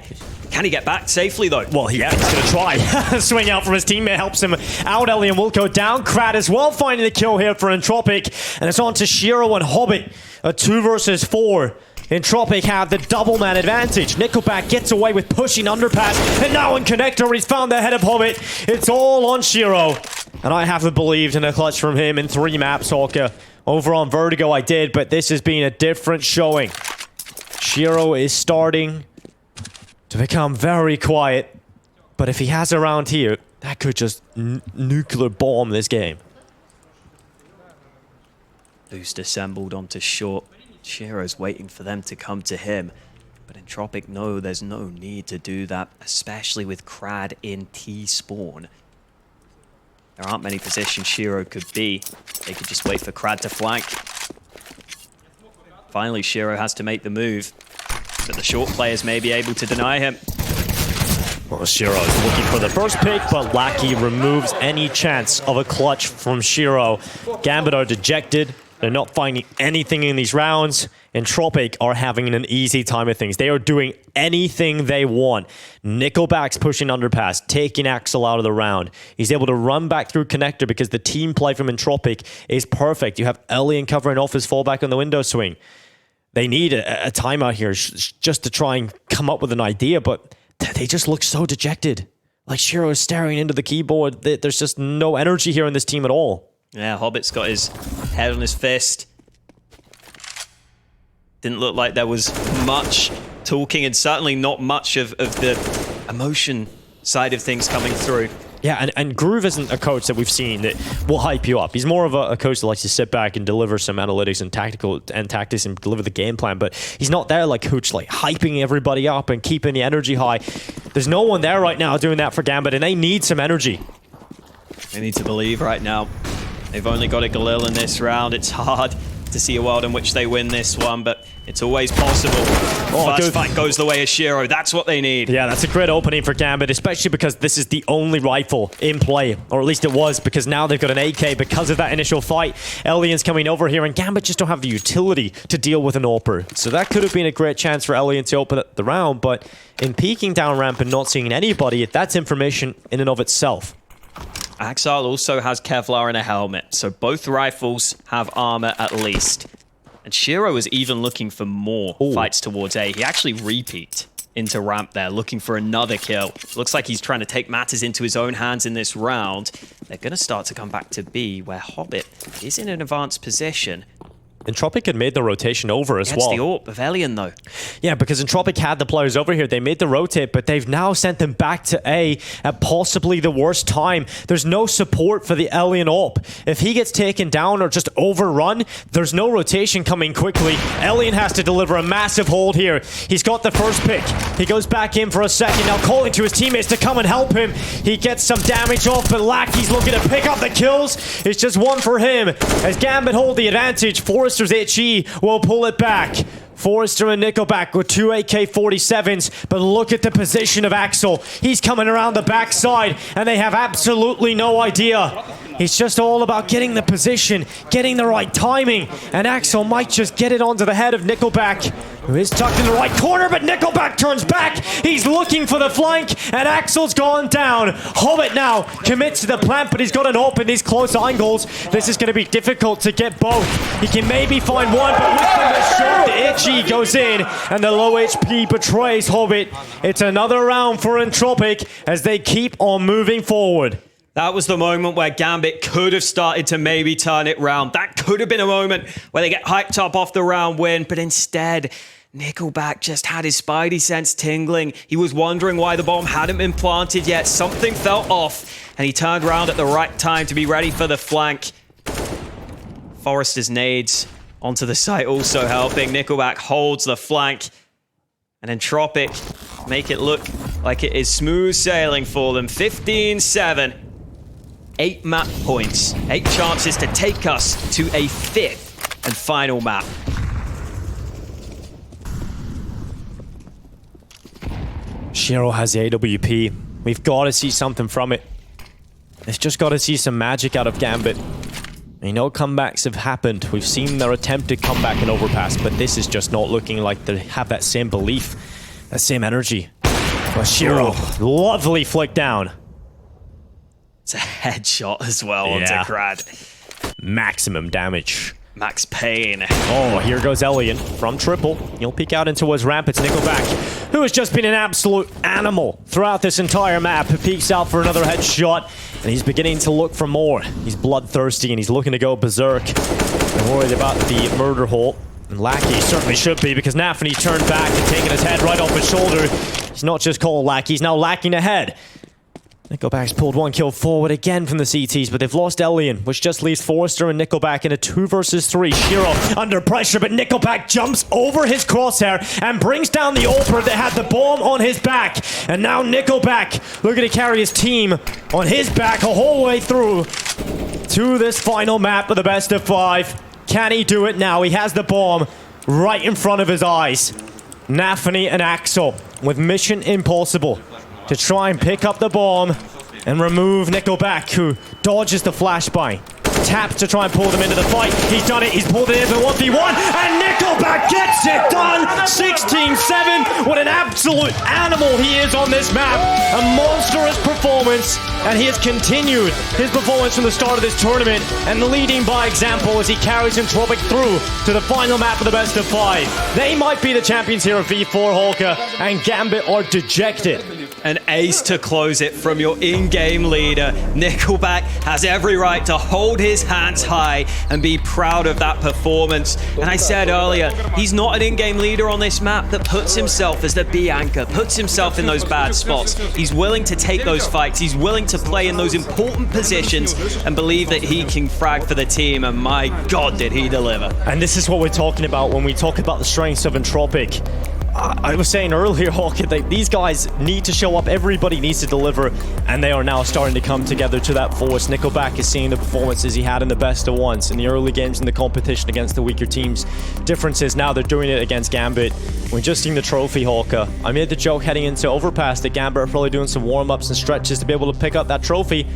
Can he get back safely though? Well, yeah, he's gonna try. Swing out from his teammate helps him out. Elian will go down. Krad as well finding the kill here for Entropiq. And it's on to Shiro and Hobbit. A 2 versus 4. Entropiq have the double man advantage. Nickelback gets away with pushing underpass. And now in connector, he's found the head of Hobbit. It's all on Shiro. And I haven't believed in a clutch from him in 3 maps, Hawker. Over on Vertigo I did, but this has been a different showing. Shiro is starting to become very quiet. But if he has a round here, that could just nuclear bomb this game. Boost assembled onto short. Shiro's waiting for them to come to him. But Entropiq know there's no need to do that, especially with Krad in T-spawn. There aren't many positions Shiro could be. They could just wait for Krad to flank. Finally, Shiro has to make the move. But the short players may be able to deny him. Well, Shiro's looking for the first pick, but Lackey removes any chance of a clutch from Shiro. Gambit are dejected. They're not finding anything in these rounds. Entropiq are having an easy time of things. They are doing anything they want. Nickelback's pushing underpass, taking Axel out of the round. He's able to run back through connector because the team play from Entropiq is perfect. You have Elian covering off his fallback on the window swing. They need a timeout here just to try and come up with an idea, but they just look so dejected. Like Shiro is staring into the keyboard. There's just no energy here in this team at all. Yeah, Hobbit's got his head on his fist. Didn't look like there was much talking and certainly not much of the emotion side of things coming through. Yeah, and Groove isn't a coach that we've seen that will hype you up. He's more of a coach that likes to sit back and deliver some analytics and tactics and deliver the game plan. But he's not there like Hooch, like hyping everybody up and keeping the energy high. There's no one there right now doing that for Gambit, and they need some energy. They need to believe right now. They've only got a Galil in this round. It's hard to see a world in which they win this one, but it's always possible. First fight goes the way of Shiro. That's what they need. Yeah, that's a great opening for Gambit, especially because this is the only rifle in play, or at least it was, because now they've got an AK because of that initial fight. Elian's coming over here, and Gambit just don't have the utility to deal with an AWPer. So that could have been a great chance for Elian to open up the round, but in peeking down ramp and not seeing anybody, that's information in and of itself. Axile also has Kevlar and a helmet, so both rifles have armor at least. And Shiro is even looking for more fights towards A. He actually repeat into ramp there, looking for another kill. Looks like he's trying to take matters into his own hands in this round. They're going to start to come back to B, where Hobbit is in an advanced position. Entropiq had made the rotation over as well. It's the AWP of Elian, though. Yeah, because Entropiq had the players over here. They made the rotate, but they've now sent them back to A at possibly the worst time. There's no support for the Elian AWP. If he gets taken down or just overrun, there's no rotation coming quickly. Elian has to deliver a massive hold here. He's got the first pick. He goes back in for a second, now calling to his teammates to come and help him. He gets some damage off, but Lackey's looking to pick up the kills. It's just one for him. As Gambit hold the advantage, Forrester's HE will pull it back. Forrester and Nickelback with 2 AK-47s, but look at the position of Axel. He's coming around the backside, and they have absolutely no idea. It's just all about getting the position, getting the right timing, and Axel might just get it onto the head of Nickelback, who is tucked in the right corner, but Nickelback turns back. He's looking for the flank, and Axel's gone down. Hobbit now commits to the plant, but he's got an AWP in these close angles. This is going to be difficult to get both. He can maybe find one, but with the shot, the itchy goes in, and the low HP betrays Hobbit. It's another round for Entropiq as they keep on moving forward. That was the moment where Gambit could have started to maybe turn it round. That could have been a moment where they get hyped up off the round win, but instead, Nickelback just had his spidey sense tingling. He was wondering why the bomb hadn't been planted yet. Something felt off, and he turned around at the right time to be ready for the flank. Forrester's nades onto the site also helping. Nickelback holds the flank, and Entropiq make it look like it is smooth sailing for them. 15-7. 8 map points, 8 chances to take us to a 5th and final map. Shiro has the AWP. We've got to see something from it. It's just got to see some magic out of Gambit. We know comebacks have happened. We've seen their attempted comeback and overpass, but this is just not looking like they have that same belief, that same energy. But Shiro, lovely flick down. It's a headshot as well onto Krad. Maximum damage. Max pain. Oh, here goes Elian from triple. He'll peek out into his ramp. It's Nickelback, who has just been an absolute animal throughout this entire map. He peeks out for another headshot, and he's beginning to look for more. He's bloodthirsty, and he's looking to go berserk. I'm worried about the murder hole. And Lackey certainly should be, because Nafany turned back and taking his head right off his shoulder. He's not just called Lackey, he's now lacking ahead. Nickelback's pulled one kill forward again from the CTs, but they've lost Elian, which just leaves Forrester and Nickelback in a 2 versus 3. Shiro under pressure, but Nickelback jumps over his crosshair and brings down the AWPer that had the bomb on his back. And now Nickelback looking to carry his team on his back a whole way through to this final map of the best of 5. Can he do it now? He has the bomb right in front of his eyes. Nafany and Axel with mission impossible to try and pick up the bomb and remove Nickelback, who dodges the flashbang. Taps to try and pull them into the fight. He's done it. He's pulled it into the 1v1, and Nickelback gets it done! 16-7. What an absolute animal he is on this map. A monstrous performance, and he has continued his performance from the start of this tournament, and leading by example as he carries Entropiq through to the final map of the best of 5. They might be the champions here at V4 Holka, and Gambit are dejected. An ace to close it from your in-game leader. Nickelback has every right to hold his hands high and be proud of that performance. And I said earlier, he's not an in-game leader on this map that puts himself as the B anchor, puts himself in those bad spots. He's willing to take those fights. He's willing to play in those important positions and believe that he can frag for the team. And my God, did he deliver. And this is what we're talking about when we talk about the strengths of Entropiq. I was saying earlier, Hawk, that these guys need to show up, everybody needs to deliver, and they are now starting to come together to that force. Nickelback is seeing the performances he had in the best of ones in the early games in the competition against the weaker teams. Difference is now they're doing it against Gambit. We're just seeing the trophy, Hawker. I made the joke heading into Overpass that Gambit are probably doing some warm-ups and stretches to be able to pick up that trophy.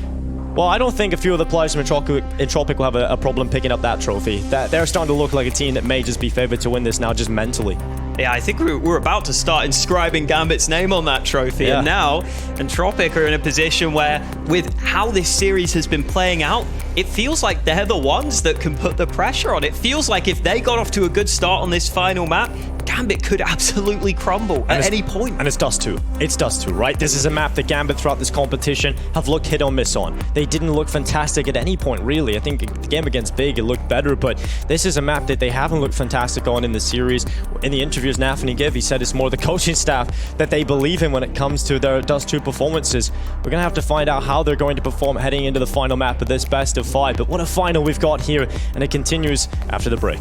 Well, I don't think a few of the players from Entropiq will have a problem picking up that trophy. They're starting to look like a team that may just be favored to win this now, just mentally. Yeah, I think we're about to start inscribing Gambit's name on that trophy. Yeah. And now, Entropiq are in a position where, with how this series has been playing out, it feels like they're the ones that can put the pressure on. It feels like if they got off to a good start on this final map, Gambit could absolutely crumble at any point. And it's Dust 2. It's Dust 2, right? This is a map that Gambit throughout this competition have looked hit or miss on. They didn't look fantastic at any point, really. I think the game against Big, it looked better, but this is a map that they haven't looked fantastic on in the series. In the interviews Nafany gave, he said it's more the coaching staff that they believe in when it comes to their Dust 2 performances. We're going to have to find out how they're going to perform heading into the final map of this best of 5. But what a final we've got here, and it continues after the break.